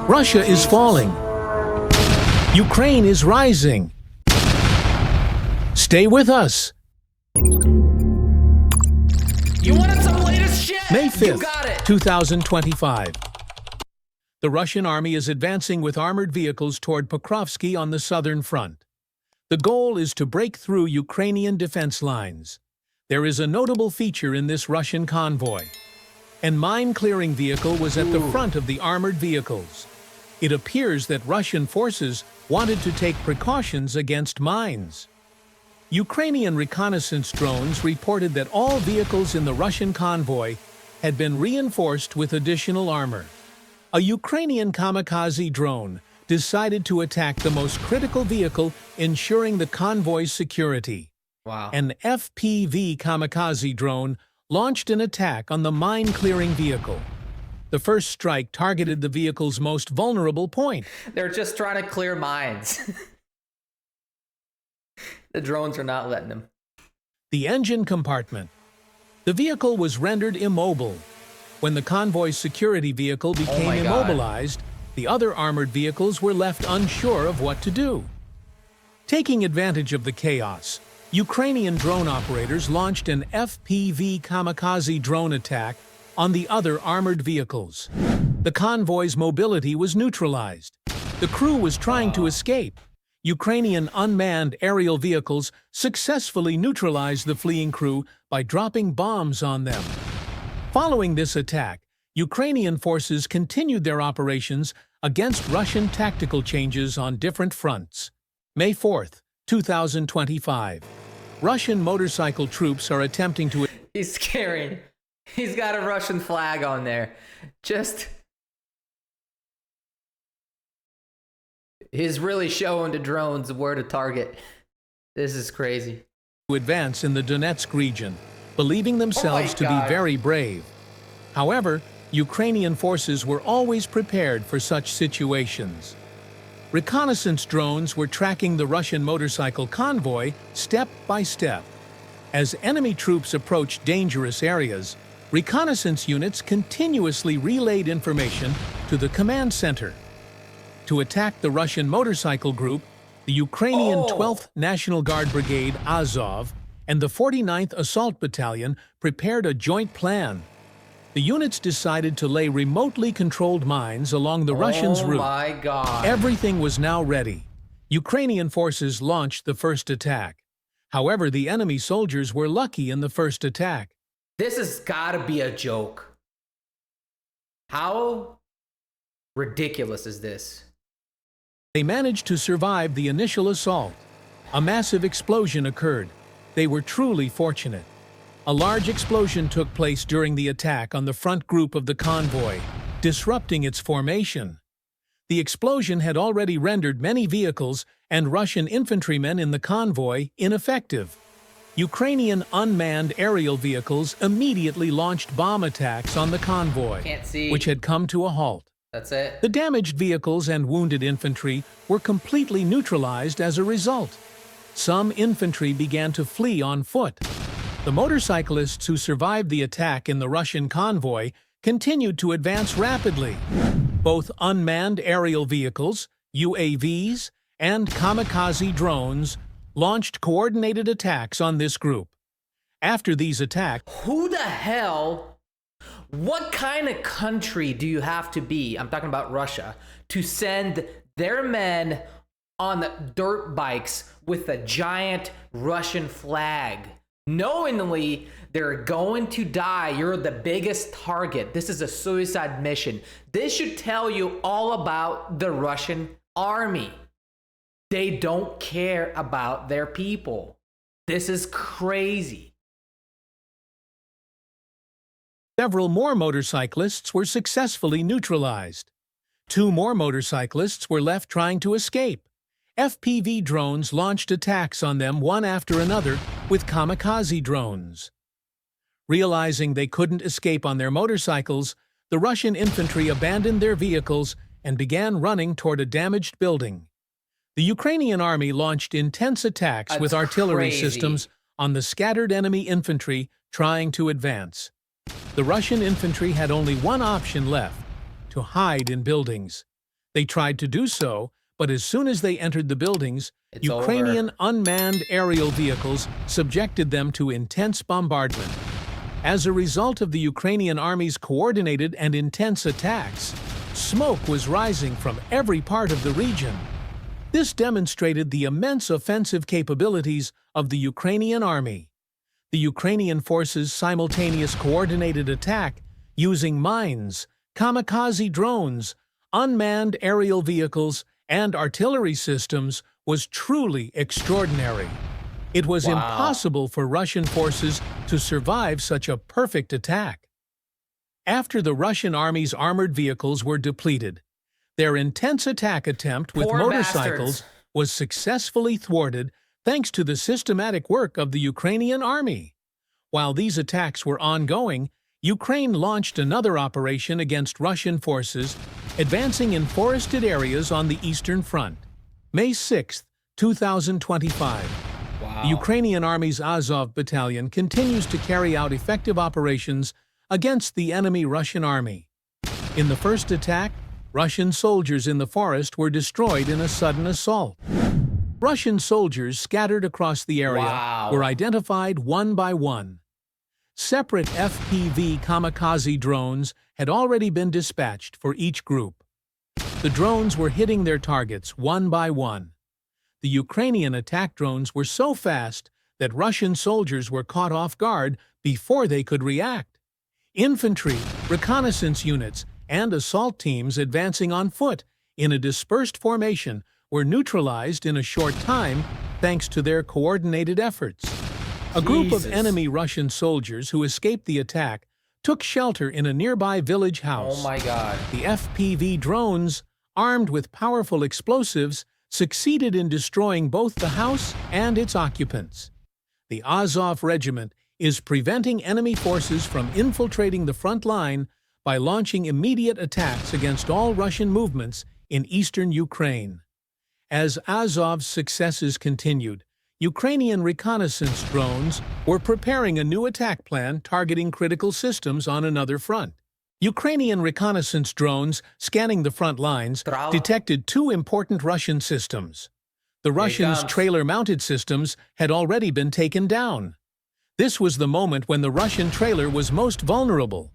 Russia is falling. Ukraine is rising. Stay with us. You wanted some latest shit? May You 5th, got it. 2025. The Russian army is advancing with armored vehicles toward Pokrovsky on the southern front. The goal is to break through Ukrainian defense lines. There is a notable feature in this Russian convoy. An mine-clearing vehicle was at the front of the armored vehicles. It appears that Russian forces wanted to take precautions against mines. Ukrainian reconnaissance drones reported that all vehicles in the Russian convoy had been reinforced with additional armor. A Ukrainian kamikaze drone decided to attack the most critical vehicle, ensuring the convoy's security. Wow. An FPV kamikaze drone launched an attack on the mine-clearing vehicle. The first strike targeted the vehicle's most vulnerable point. They're just trying to clear mines. The drones are not letting them. The engine compartment. The vehicle was rendered immobile. When the convoy's security vehicle became my God. immobilized, the other armored vehicles were left unsure of what to do. Taking advantage of the chaos, Ukrainian drone operators launched an FPV kamikaze drone attack on the other armored vehicles. The convoy's mobility was neutralized. The crew was trying to escape. Ukrainian unmanned aerial vehicles successfully neutralized the fleeing crew by dropping bombs on them. Following this attack, Ukrainian forces continued their operations against Russian tactical changes on different fronts. May 4th, 2025. Russian motorcycle troops are attempting to... He's scaring. He's got a Russian flag on there. Just... He's really showing the drones where to target. This is crazy. advance in the Donetsk region, believing themselves to be very brave. However, Ukrainian forces were always prepared for such situations. Reconnaissance drones were tracking the Russian motorcycle convoy step by step. As enemy troops approached dangerous areas, reconnaissance units continuously relayed information to the command center. To attack the Russian motorcycle group, the Ukrainian 12th National Guard Brigade Azov and the 49th Assault Battalion prepared a joint plan. The units decided to lay remotely controlled mines along the Russians' route. Oh my God. Everything was now ready. Ukrainian forces launched the first attack. However, the enemy soldiers were lucky in the first attack. This has got to be a joke. How ridiculous is this? They managed to survive the initial assault. A massive explosion occurred. They were truly fortunate. A large explosion took place during the attack on the front group of the convoy, disrupting its formation. The explosion had already rendered many vehicles and Russian infantrymen in the convoy ineffective. Ukrainian unmanned aerial vehicles immediately launched bomb attacks on the convoy, which had come to a halt. That's it. The damaged vehicles and wounded infantry were completely neutralized as a result. Some infantry began to flee on foot. The motorcyclists who survived the attack in the Russian convoy continued to advance rapidly. Both unmanned aerial vehicles, UAVs, and kamikaze drones launched coordinated attacks on this group. After these attacks, Who the hell? What kind of country do you have to be, I'm talking about Russia, to send their men on dirt bikes with a giant Russian flag? Knowingly, they're going to die. You're the biggest target. This is a suicide mission. This should tell you all about the Russian army. They don't care about their people. This is crazy. several more motorcyclists were successfully neutralized. 2 more motorcyclists were left trying to escape. FPV drones launched attacks on them one after another with kamikaze drones. Realizing they couldn't escape on their motorcycles, the Russian infantry abandoned their vehicles and began running toward a damaged building. The Ukrainian army launched intense attacks with artillery systems on the scattered enemy infantry trying to advance. The Russian infantry had only one option left: to hide in buildings. They tried to do so, but as soon as they entered the buildings, It's Ukrainian over. unmanned aerial vehicles subjected them to intense bombardment. As a result of the Ukrainian army's coordinated and intense attacks, smoke was rising from every part of the region. This demonstrated the immense offensive capabilities of the Ukrainian army. The Ukrainian forces' simultaneous coordinated attack using mines, kamikaze drones, unmanned aerial vehicles, and artillery systems was truly extraordinary. It was impossible for Russian forces to survive such a perfect attack. After the Russian army's armored vehicles were depleted, their intense attack attempt with Poor motorcycles bastards. was successfully thwarted thanks to the systematic work of the Ukrainian army. While these attacks were ongoing, Ukraine launched another operation against Russian forces, advancing in forested areas on the Eastern Front. May 6, 2025. The Ukrainian Army's Azov Battalion continues to carry out effective operations against the enemy Russian army. In the first attack, Russian soldiers in the forest were destroyed in a sudden assault. Russian soldiers scattered across the area were identified one by one. Separate FPV kamikaze drones had already been dispatched for each group. The drones were hitting their targets one by one. The Ukrainian attack drones were so fast that Russian soldiers were caught off guard before they could react. Infantry, reconnaissance units, and assault teams advancing on foot in a dispersed formation were neutralized in a short time thanks to their coordinated efforts. A group of enemy Russian soldiers who escaped the attack took shelter in a nearby village house. Oh my God. The FPV drones, armed with powerful explosives, succeeded in destroying both the house and its occupants. The Assault Regiment is preventing enemy forces from infiltrating the front line by launching immediate attacks against all Russian movements in eastern Ukraine. As Azov's successes continued, Ukrainian reconnaissance drones were preparing a new attack plan targeting critical systems on another front. Ukrainian reconnaissance drones scanning the front lines detected two important Russian systems. The Russians' trailer-mounted systems had already been taken down. This was the moment when the Russian trailer was most vulnerable.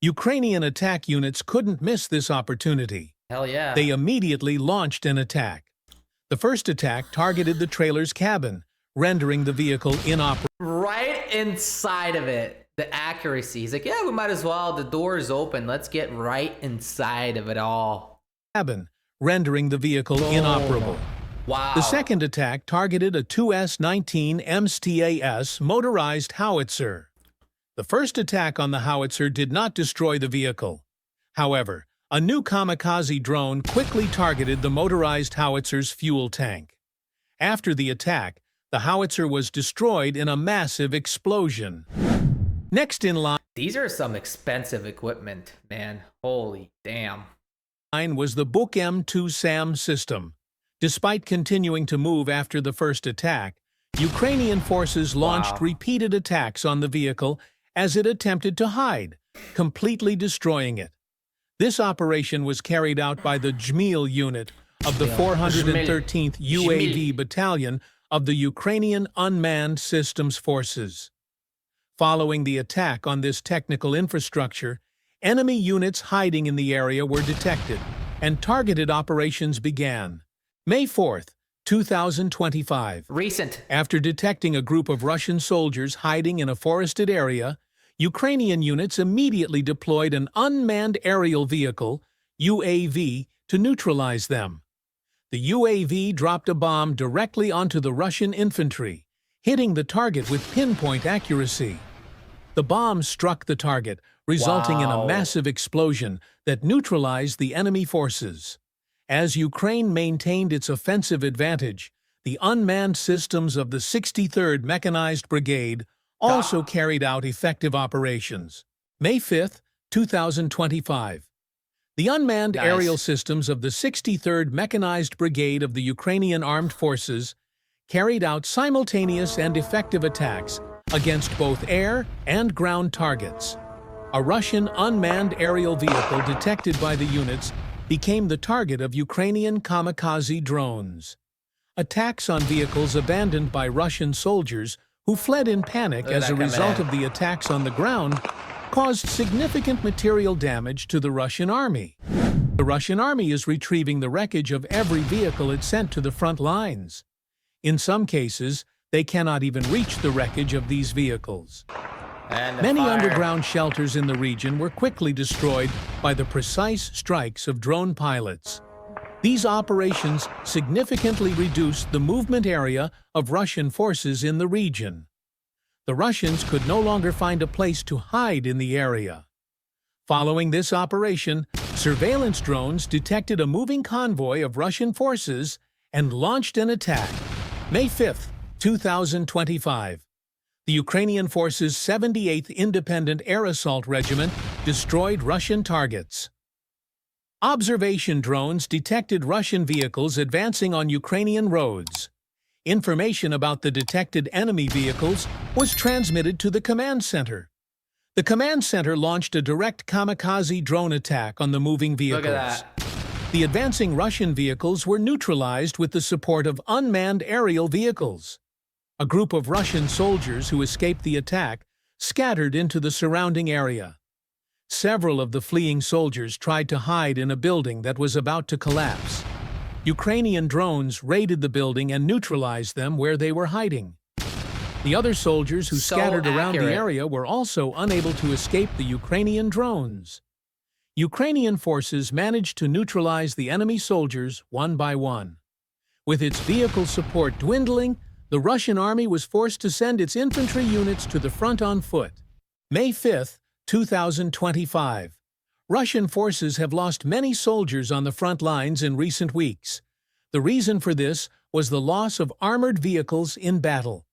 Ukrainian attack units couldn't miss this opportunity. Hell yeah. They immediately launched an attack. The first attack targeted the trailer's cabin, rendering the vehicle inoperable. Right inside of it. The accuracy. He's like, yeah, we might as well. The door is open. Let's get right inside of it all. Cabin, rendering the vehicle inoperable. Wow. The second attack targeted a 2S-19 MSTAS motorized howitzer. The first attack on the howitzer did not destroy the vehicle. However, a new kamikaze drone quickly targeted the motorized howitzer's fuel tank. After the attack, the howitzer was destroyed in a massive explosion. Next in line These are some expensive equipment, man. Holy damn. was the Buk M2 SAM system. Despite continuing to move after the first attack, Ukrainian forces launched repeated attacks on the vehicle as it attempted to hide, completely destroying it. This operation was carried out by the Jmil unit of the 413th UAV Battalion of the Ukrainian Unmanned Systems Forces. Following the attack on this technical infrastructure, enemy units hiding in the area were detected, and targeted operations began. May 4, 2025. Recent. After detecting a group of Russian soldiers hiding in a forested area, Ukrainian units immediately deployed an unmanned aerial vehicle, UAV, to neutralize them. The UAV dropped a bomb directly onto the Russian infantry, hitting the target with pinpoint accuracy. The bomb struck the target, resulting in a massive explosion that neutralized the enemy forces. As Ukraine maintained its offensive advantage, the unmanned systems of the 63rd Mechanized Brigade also carried out effective operations. May 5, 2025. The unmanned aerial systems of the 63rd Mechanized Brigade of the Ukrainian Armed Forces carried out simultaneous and effective attacks against both air and ground targets. A Russian unmanned aerial vehicle detected by the units became the target of Ukrainian kamikaze drones. Attacks on vehicles abandoned by Russian soldiers who fled in panic as a result of the attacks on the ground caused significant material damage to the Russian army. The Russian army is retrieving the wreckage of every vehicle it sent to the front lines. In some cases, they cannot even reach the wreckage of these vehicles. Many underground shelters in the region were quickly destroyed by the precise strikes of drone pilots. These operations significantly reduced the movement area of Russian forces in the region. The Russians could no longer find a place to hide in the area. Following this operation, surveillance drones detected a moving convoy of Russian forces and launched an attack. May 5, 2025. The Ukrainian forces' 78th Independent Air Assault Regiment destroyed Russian targets. Observation drones detected Russian vehicles advancing on Ukrainian roads. Information about the detected enemy vehicles was transmitted to the command center. The command center launched a direct kamikaze drone attack on the moving vehicles. Look at that. The advancing Russian vehicles were neutralized with the support of unmanned aerial vehicles. A group of Russian soldiers who escaped the attack scattered into the surrounding area. Several of the fleeing soldiers tried to hide in a building that was about to collapse. Ukrainian drones raided the building and neutralized them where they were hiding. The other soldiers who scattered around the area were also unable to escape the Ukrainian drones. Ukrainian forces managed to neutralize the enemy soldiers one by one. With its vehicle support dwindling, the Russian army was forced to send its infantry units to the front on foot. May 5, 2025. Russian forces have lost many soldiers on the front lines in recent weeks. The reason for this was the loss of armored vehicles in battle.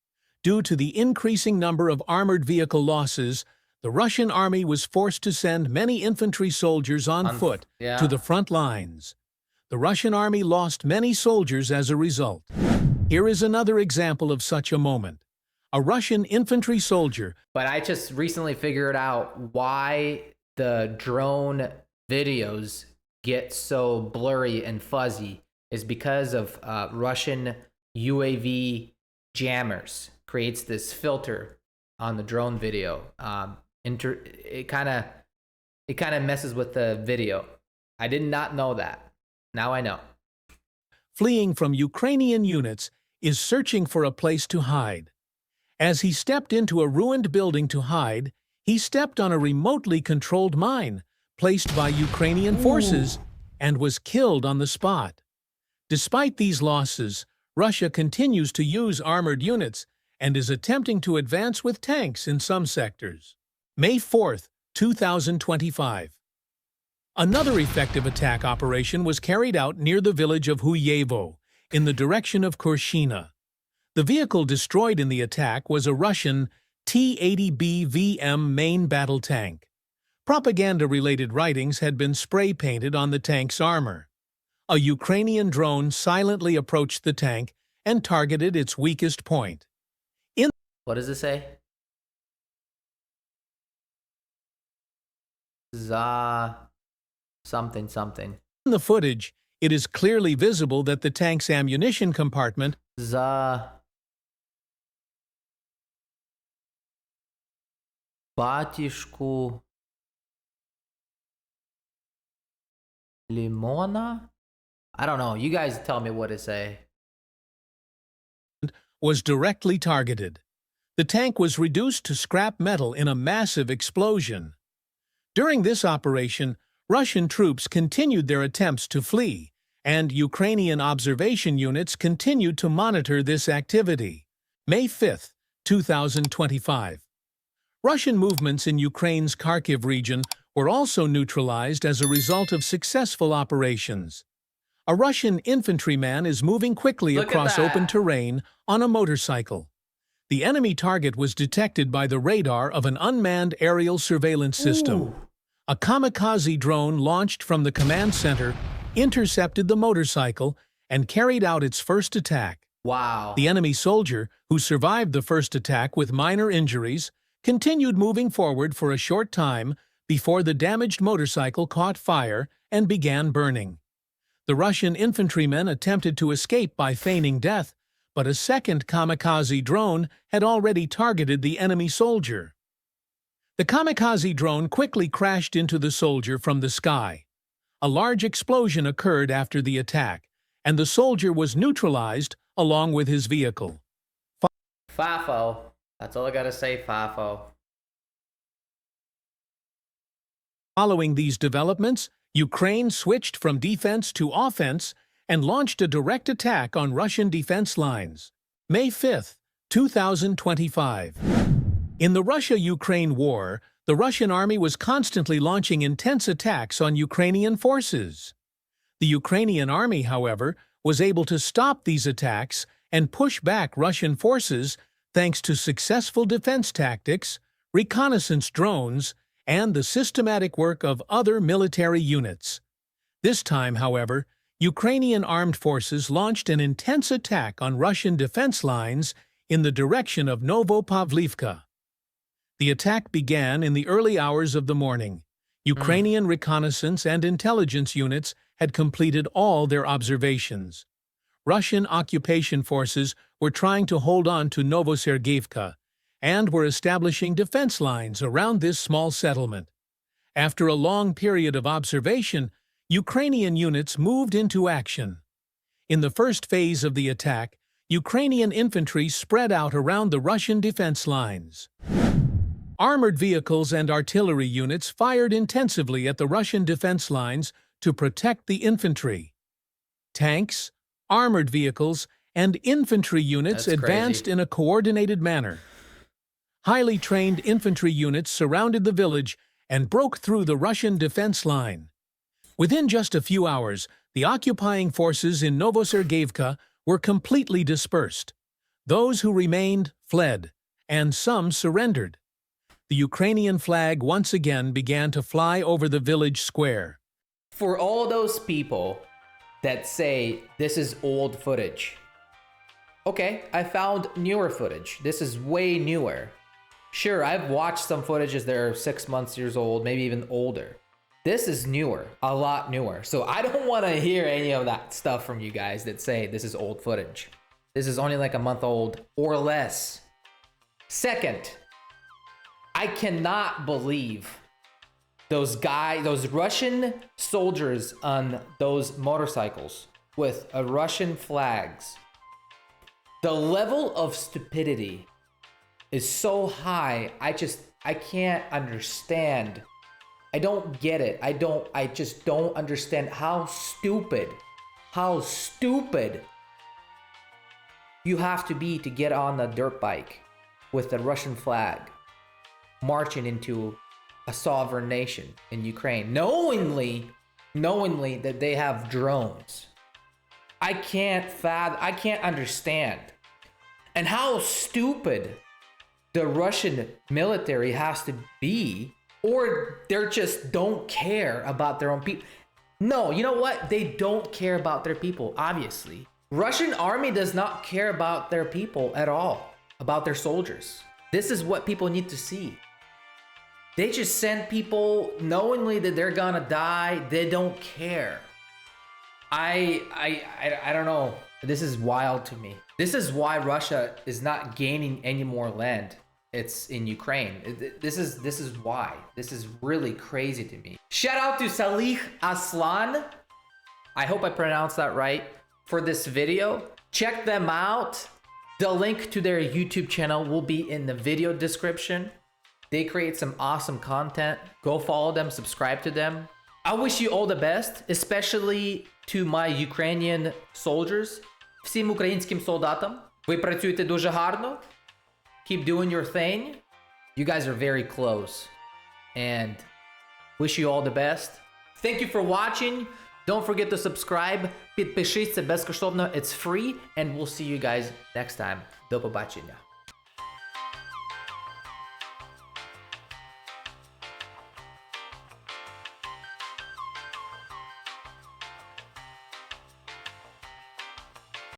Due to the increasing number of armored vehicle losses, the Russian army was forced to send many infantry soldiers on foot to the front lines. The Russian army lost many soldiers as a result. Here is another example of such a moment. A Russian infantry soldier. But I just recently figured out why the drone videos get so blurry and fuzzy is because of Russian UAV jammers. Creates this filter on the drone video. It kind of messes with the video. I did not know that. Now I know. Fleeing from Ukrainian units is searching for a place to hide. As he stepped into a ruined building to hide, he stepped on a remotely controlled mine placed by Ukrainian forces and was killed on the spot. Despite these losses, Russia continues to use armored units and is attempting to advance with tanks in some sectors. May 4, 2025. Another effective attack operation was carried out near the village of Huvo, in the direction of Kurshina. The vehicle destroyed in the attack was a Russian T-80B VM main battle tank. Propaganda-related writings had been spray-painted on the tank's armor. A Ukrainian drone silently approached the tank and targeted its weakest point. What does it say? Something. In the footage, it is clearly visible that the tank's ammunition compartment Батюшку Limona? I don't know. You guys tell me what to say. Was directly targeted. The tank was reduced to scrap metal in a massive explosion. During this operation, Russian troops continued their attempts to flee, and Ukrainian observation units continued to monitor this activity. May 5, 2025. Russian movements in Ukraine's Kharkiv region were also neutralized as a result of successful operations. A Russian infantryman is moving quickly across open terrain on a motorcycle. The enemy target was detected by the radar of an unmanned aerial surveillance system. A kamikaze drone launched from the command center intercepted the motorcycle and carried out its first attack. Wow. The enemy soldier, who survived the first attack with minor injuries, continued moving forward for a short time before the damaged motorcycle caught fire and began burning. The Russian infantrymen attempted to escape by feigning death, but a second kamikaze drone had already targeted the enemy soldier. The kamikaze drone quickly crashed into the soldier from the sky. A large explosion occurred after the attack, and the soldier was neutralized along with his vehicle. FAFO. That's all I gotta say, FAFO. Following these developments, Ukraine switched from defense to offense and launched a direct attack on Russian defense lines. May 5, 2025. In the Russia-Ukraine war, the Russian army was constantly launching intense attacks on Ukrainian forces. The Ukrainian army, however, was able to stop these attacks and push back Russian forces thanks to successful defense tactics, reconnaissance drones, and the systematic work of other military units. This time, however, Ukrainian armed forces launched an intense attack on Russian defense lines in the direction of Novopavlivka. The attack began in the early hours of the morning. Ukrainian reconnaissance and intelligence units had completed all their observations. Russian occupation forces were trying to hold on to Novosergeyevka and were establishing defense lines around this small settlement. After a long period of observation, Ukrainian units moved into action. In the first phase of the attack, Ukrainian infantry spread out around the Russian defense lines. Armored vehicles and artillery units fired intensively at the Russian defense lines to protect the infantry. Tanks, armored vehicles, and infantry units advanced in a coordinated manner. Highly trained infantry units surrounded the village and broke through the Russian defense line. Within just a few hours, the occupying forces in Novosergeyevka were completely dispersed. Those who remained fled, and some surrendered. The Ukrainian flag once again began to fly over the village square. For all those people that say this is old footage, okay, I found newer footage. This is way newer. Sure, I've watched some footages that are 6 months, years old, maybe even older. This is newer, a lot newer. So I don't want to hear any of that stuff from you guys that say this is old footage. This is only like a month old or less. Second, I cannot believe those Russian soldiers on those motorcycles with Russian flags. The level of stupidity is so high, I can't understand. I don't get it. I just don't understand how stupid you have to be to get on a dirt bike with the Russian flag, marching into a sovereign nation in Ukraine, knowingly that they have drones. I can't understand. And how stupid the Russian military has to be, or they just don't care about their own people. No, you know what? They don't care about their people, obviously. Russian army does not care about their people at all, about their soldiers. This is what people need to see. They just send people knowingly that they're gonna die. They don't care. I don't know. This is wild to me. This is why Russia is not gaining any more land. It's in Ukraine. This is why. This is really crazy to me. Shout out to Salih Aslan. I hope I pronounced that right for this video. Check them out. The link to their YouTube channel will be in the video description. They create some awesome content. Go follow them, subscribe to them. I wish you all the best, especially to my Ukrainian soldiers. Всім українським солдатам. Ви працюєте дуже гарно. Keep doing your thing. You guys are very close. And wish you all the best. Thank you for watching. Don't forget to subscribe. Підпишіться безкоштовно. It's free. And we'll see you guys next time. До побачення.